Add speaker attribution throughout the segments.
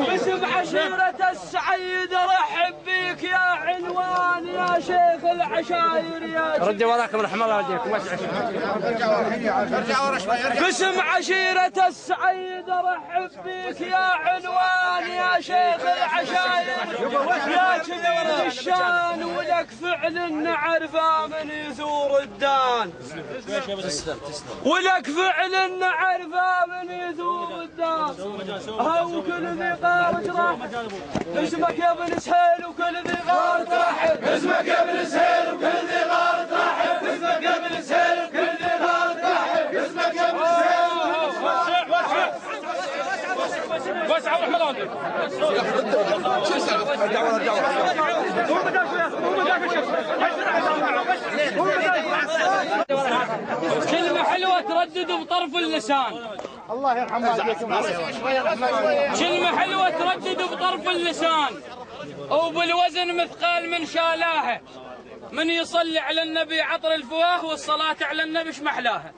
Speaker 1: باسم عشيرة السعيد ارحب بيك يا عنوان يا شيخ العشاير يا
Speaker 2: ردي وراكم رحم الله والديكم.
Speaker 1: باسم عشيرة السعيد ارحب بيك يا عنوان يا شيخ العشاير يا كبير الشان ولك فعل نعرفه من يثور الدان ولك فعل نعرفه من يثور الدان هو كل ذي غار ترحب اسمك يا ابن سهيل وكل ذي غار ترحب اسمك يا ابن سهيل وكل ذي غار ترحب اسمك يا ابن سهيل وكل ذي غار ترحب اسمك يا ابن سهيل وسع ورحمة الله عليك. كلمة حلوة تردد بطرف اللسان.
Speaker 3: الله يرحمه.
Speaker 1: كلمة حلوة تردد بطرف اللسان وبالوزن مثقال من شالاها. من يصلي على النبي عطر الفواه والصلاة على النبي شمحلاها.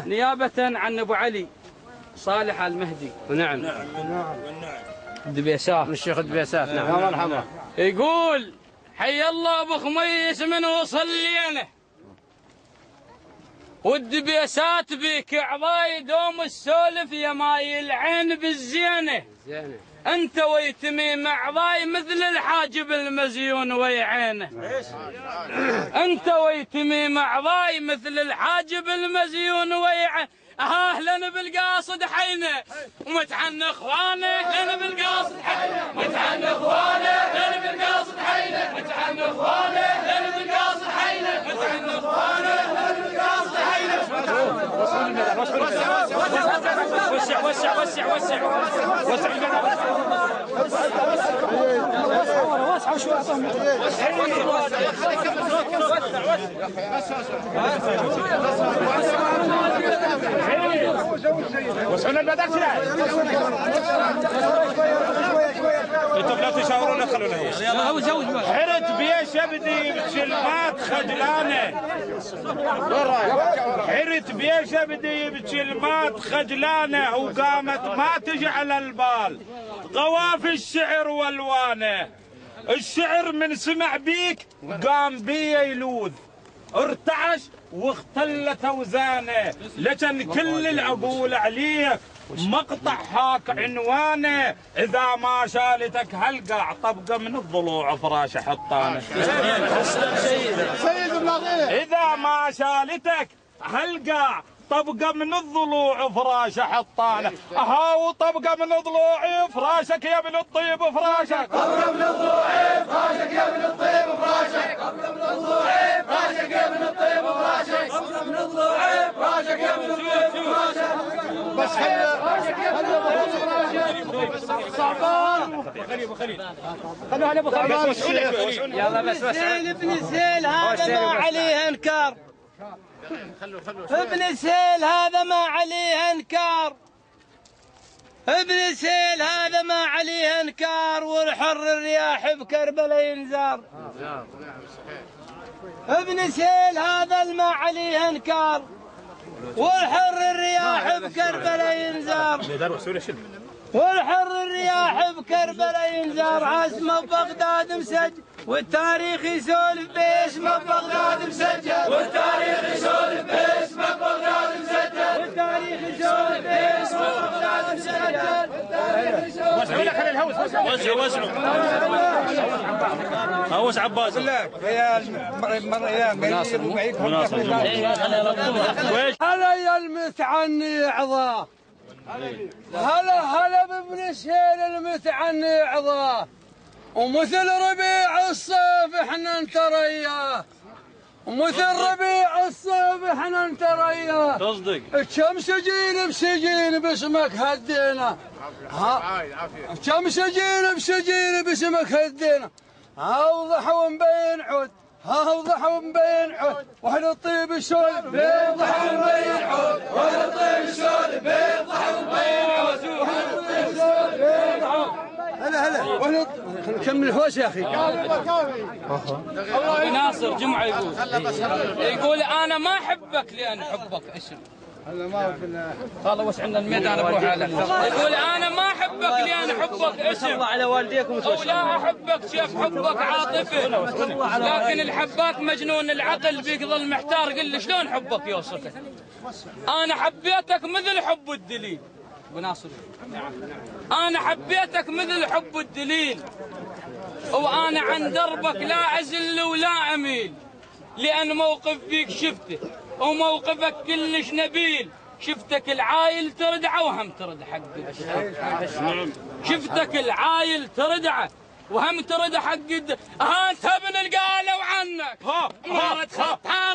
Speaker 1: نيابة عن أبو علي صالح المهدي.
Speaker 2: نعم.
Speaker 1: الدبيسات.
Speaker 2: الشيخ الدبيسات. نعم. مرحبا.
Speaker 1: يقول حي الله ابو خميس من وصل لينا والدبيسات بك عضاي دوم السولف يا ماي العين بالزينه. انت ويتميم عضاي مثل الحاجب المزيون ويعينه. انت ويتميم عضاي مثل الحاجب المزيون ويعينه. اهلا بالقاصد حينا ومتحن اخوانه لنا بالقاصد حينا متحن اخوانه لنا بالقاصد حينا متحن اخوانه لنا بالقاصد حينا متحن اخوانه لنا بالقاصد حينا. وسع وسع وسع وسع وسع وسع
Speaker 3: وسعنا البدر شراي. انتم لا تشاورون خلونا هو. حرت بيش ابدي بكلمات خجلانه. حرت بيش ابدي بكلمات خجلانه وقامت ما تجي على البال. غواف الشعر والوانه. الشعر من سمع بيك قام بي يلوذ. ارتعش واختلت اوزانه لكن كل العقول عليك مقطع هاك عنوانه. اذا ما شالتك هلقع طبقه من الضلوع فراشه حطانه. اذا ما شالتك هلقع طبقه من الضلوع فراشه حطانه. هاو طبقه من ضلوعي فراشك يا ابن الطيب فراشك. طبقه من ضلوعي فراشك يا ابن الطيب فراشك. طبقه من ضلوعي فراشك يا ابن الطيب فراشك. طبقه من ضلوعي فراشك يا ابن الطيب فراشك. بس خلوا على ابو خليل.
Speaker 1: يلا بس ابن سهيل هذا ما عليه انكار. ابن سهيل هذا ما عليه انكار. ابن سهيل هذا ما عليه انكار والحر الرياح بكربلاء ينزار. ابن سهيل هذا ما عليه انكار والحر الرياح بكربلاء ينزار. والحر الرياح بكربلاء ينزار. عاصمة بغداد مسجل والتاريخ يسولف باسمه بغداد مسجل. والتاريخ يسولف باسمه بغداد مسجل. والتاريخ يسولف باسمه بغداد مسجل.
Speaker 3: وسعوا خلي الهوس. وسعوا هوس عباس.
Speaker 1: هلا يا المتعني عظاه. هلا بابن سهيل المتعني عظاه. ومثل ربيع الصيف احنا نترياه. ومثل ربيع الصيف احنا نترياه.
Speaker 3: تصدق
Speaker 1: كم سجين بسجين باسمك هدينا. كم سجين بسجين باسمك هدينا. اوضح ومبين عود. اوضح ومبين عود. واهل الطيب السولف بيضح ومبين عود. واهل الطيب السولف بيضح ومبين عود. واهل الطيب السولف بيضح. هلا
Speaker 2: كمل الهوس يا اخي.
Speaker 1: ناصر جمعه يقول انا ما احبك لان حبك اسم. والله وسعنا الميدان بروح على. يقول انا ما احبك لان حبك اسم.
Speaker 2: على والديكم
Speaker 1: او لا احبك شيف حبك عاطفه. لكن الحباك مجنون العقل بيك ظل محتار. قل لي شلون حبك يوصفك؟ انا حبيتك مثل حب الدليل. بناصر انا حبيتك مثل حب الدليل. وانا عن دربك لا ازل ولا اميل. لان موقف فيك شفته وموقفك كلش نبيل. شفتك العايل تردعه وهم ترد حق. شفتك العايل تردعه وهم ترد حق. ها انت ابن القالوا عنك ما تخطها